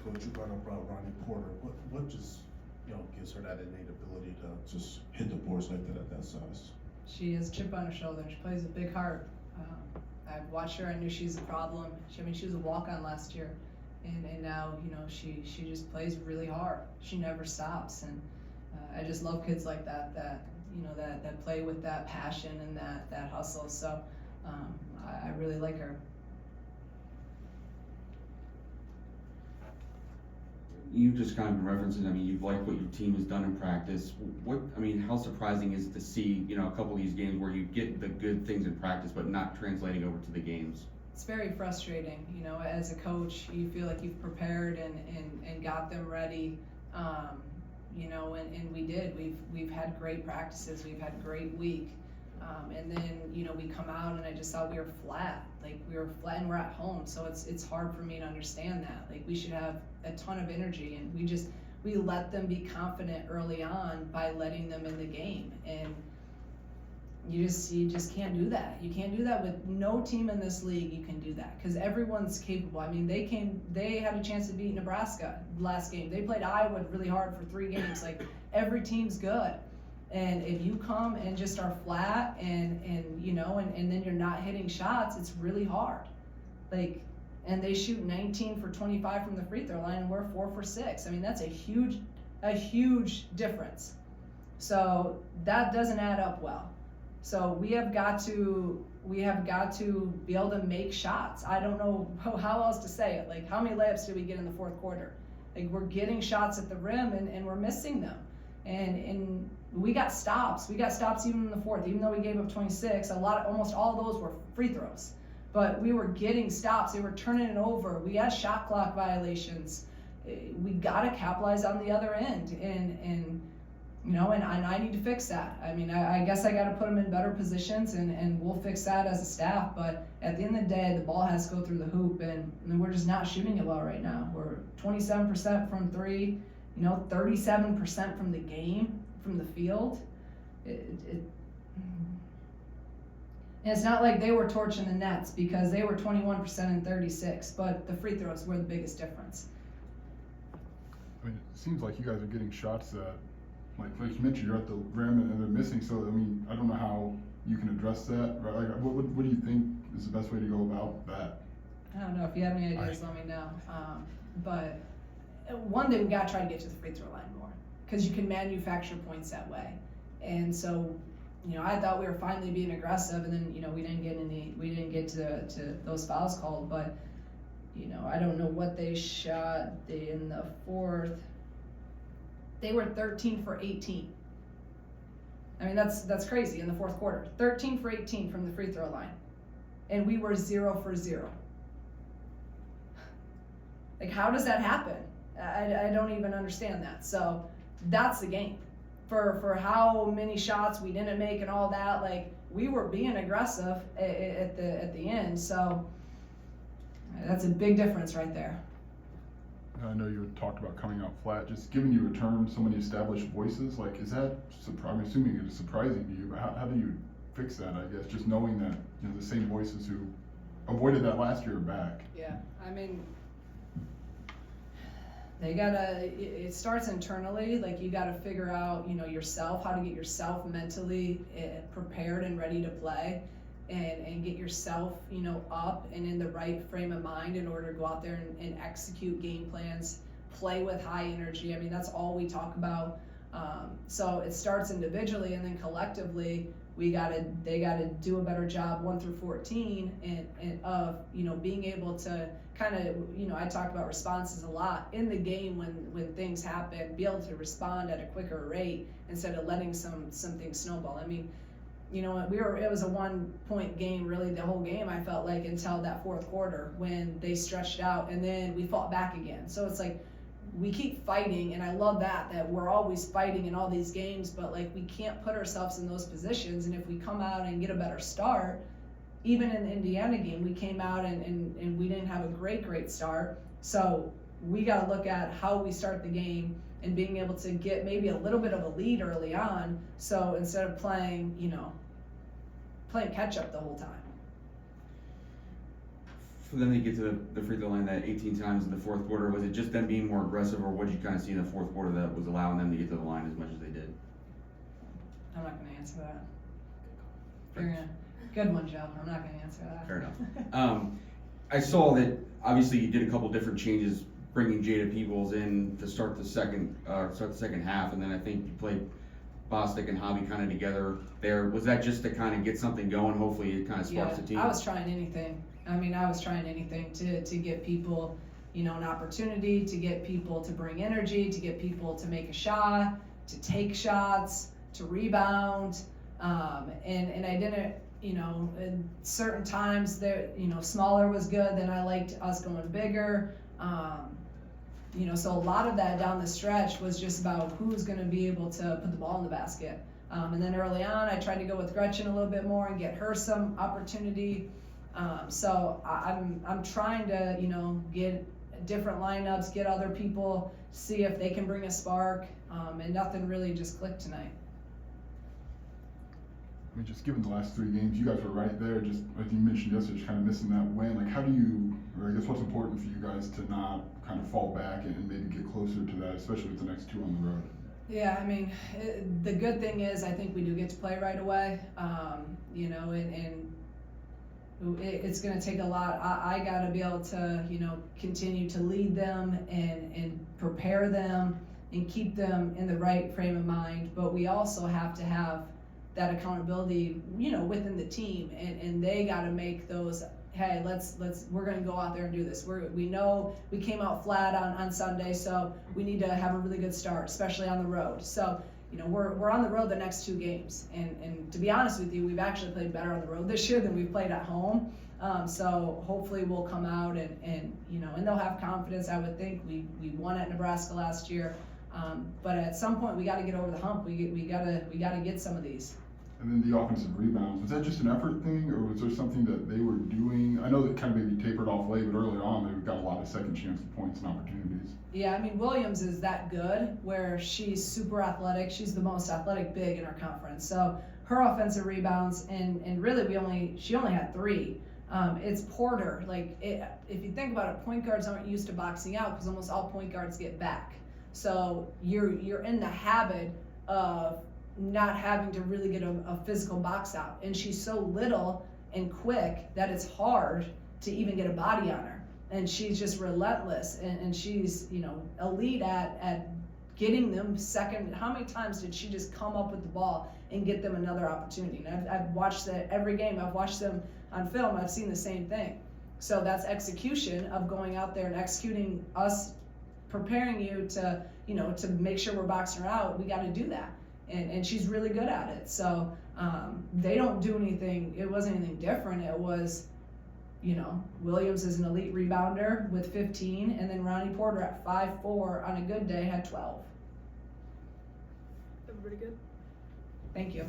Coach, you brought up Ronnie Porter. What just gives her that innate ability to just hit the boards like that at that size? She has a chip on her shoulder. She plays with a big heart. I've watched her. I knew she's a problem. She was a walk-on last year, and now she just plays really hard. She never stops, and I just love kids like that that play with that passion and that hustle. So I really like her. You just kind of been referencing, you've liked what your team has done in practice. How surprising is it to see, a couple of these games where you get the good things in practice, but not translating over to the games? It's very frustrating, as a coach, you feel like you've prepared and got them ready, and we did. We've had great practices, we've had a great week. And then, we come out and I just thought we were flat. Like we were flat and we're at home. So it's hard for me to understand that. Like we should have a ton of energy, and we let them be confident early on by letting them in the game. And you just can't do that. You can't do that with no team in this league. You can do that because everyone's capable. They had a chance to beat Nebraska last game. They played Iowa really hard for 3 games. Like every team's good. And if you come and just are flat and then you're not hitting shots, it's really hard. And they shoot 19 for 25 from the free throw line, and we're 4 for 6. That's a huge difference. So that doesn't add up well. So we have got to be able to make shots. I don't know how else to say it. Like how many layups did we get in the fourth quarter? Like we're getting shots at the rim and we're missing them. And we got stops. We got stops even in the fourth, even though we gave up 26. Almost all of those were free throws. But we were getting stops. They were turning it over. We had shot clock violations. We got to capitalize on the other end. And I need to fix that. I guess I got to put them in better positions, and we'll fix that as a staff. But at the end of the day, the ball has to go through the hoop, and we're just not shooting it well right now. We're 27% from 3. 37% from the game, from the field. And it's not like they were torching the nets because they were 21% and 36, but the free throws were the biggest difference. It seems like you guys are getting shots that, like you mentioned, you're at the rim and they're missing. So I don't know how you can address that. Right? Like, what do you think is the best way to go about that? I don't know. If you have any ideas, let me know. But one thing, we got to try to get to the free throw line more because you can manufacture points that way. And so, I thought we were finally being aggressive, and then, we didn't get to those fouls called. But, I don't know what they shot in the fourth. They were 13 for 18. That's crazy in the fourth quarter. 13 for 18 from the free throw line, and we were 0 for 0. Like, how does that happen? I don't even understand that. So that's the game. For how many shots we didn't make and all that, like we were being aggressive at the end. So that's a big difference right there. I know you talked about coming out flat. Just giving you a term, so many established voices. Like, is that? I'm assuming it's surprising to you. But how do you fix that? I guess just knowing that the same voices who avoided that last year are back. Yeah, it starts internally. Like you gotta figure out, yourself, how to get yourself mentally prepared and ready to play, and get yourself, up and in the right frame of mind in order to go out there and execute game plans, play with high energy. That's all we talk about. So it starts individually, and then collectively, they gotta do a better job 1 through 14 and of being able to kind of I talk about responses a lot in the game when things happen, be able to respond at a quicker rate instead of letting some things snowball. It was a 1-point game really the whole game, I felt like, until that fourth quarter when they stretched out and then we fought back again. So it's like we keep fighting, and I love that we're always fighting in all these games, but like we can't put ourselves in those positions. And if we come out and get a better start, even in the Indiana game, we came out and we didn't have a great start. So we got to look at how we start the game and being able to get maybe a little bit of a lead early on. So instead of playing catch up the whole time. for them to get to the free throw line that 18 times in the fourth quarter? Was it just them being more aggressive, or what did you kind of see in the fourth quarter that was allowing them to get to the line as much as they did? I'm not gonna answer that. Good one, Joe. I'm not gonna answer that. Fair enough. I saw that obviously you did a couple different changes, bringing Jada Peebles in to start the second half, and then I think you played Bostic and Hobby kind of together there. Was that just to kind of get something going? Hopefully it kind of sparks the team. I was trying anything. I was trying anything to get people, an opportunity, to get people to bring energy, to get people to make a shot, to take shots, to rebound. And I didn't, in certain times there, smaller was good. Then I liked us going bigger. So a lot of that down the stretch was just about who's going to be able to put the ball in the basket. And then early on, I tried to go with Gretchen a little bit more and get her some opportunity. So I'm trying to, get different lineups, get other people, see if they can bring a spark. And nothing really just clicked tonight. I mean, just given the last 3 games, you guys were right there. Just like you mentioned yesterday, just kind of missing that win. Like, how do you, or I guess what's important for you guys to not kind of fall back and maybe get closer to that, especially with the next 2 on the road? Yeah, the good thing is I think we do get to play right away. It's going to take a lot. I got to be able to, continue to lead them and prepare them and keep them in the right frame of mind. But we also have to have that accountability, within the team, and they got to make those. Hey, we're going to go out there and do this. We know we came out flat on Sunday, so we need to have a really good start, especially on the road. So, we're on the road the next 2 games, and to be honest with you, we've actually played better on the road this year than we've played at home. So hopefully we'll come out and they'll have confidence. I would think we won at Nebraska last year, but at some point we got to get over the hump. We got to get some of these. And then the offensive rebounds, was that just an effort thing, or was there something that they were doing? I know that kind of maybe tapered off late, but early on they got a lot of second chance points and opportunities. Yeah, Williams is that good, where she's super athletic. She's the most athletic big in our conference. So her offensive rebounds, and really she only had 3. It's Porter. If you think about it, point guards aren't used to boxing out because almost all point guards get back. So you're in the habit of not having to really get a physical box out, and she's so little and quick that it's hard to even get a body on her, and she's just relentless, and she's elite at getting them second. How many times did she just come up with the ball and get them another opportunity? And I've watched that every game. I've watched them on film. I've seen the same thing. So that's execution of going out there and executing us, preparing you to to make sure we're boxing her out. We got to do that. And she's really good at it. So they don't do anything. It wasn't anything different. It was, Williams is an elite rebounder with 15, and then Ronnie Porter at 5'4" on a good day had 12. Everybody good? Thank you.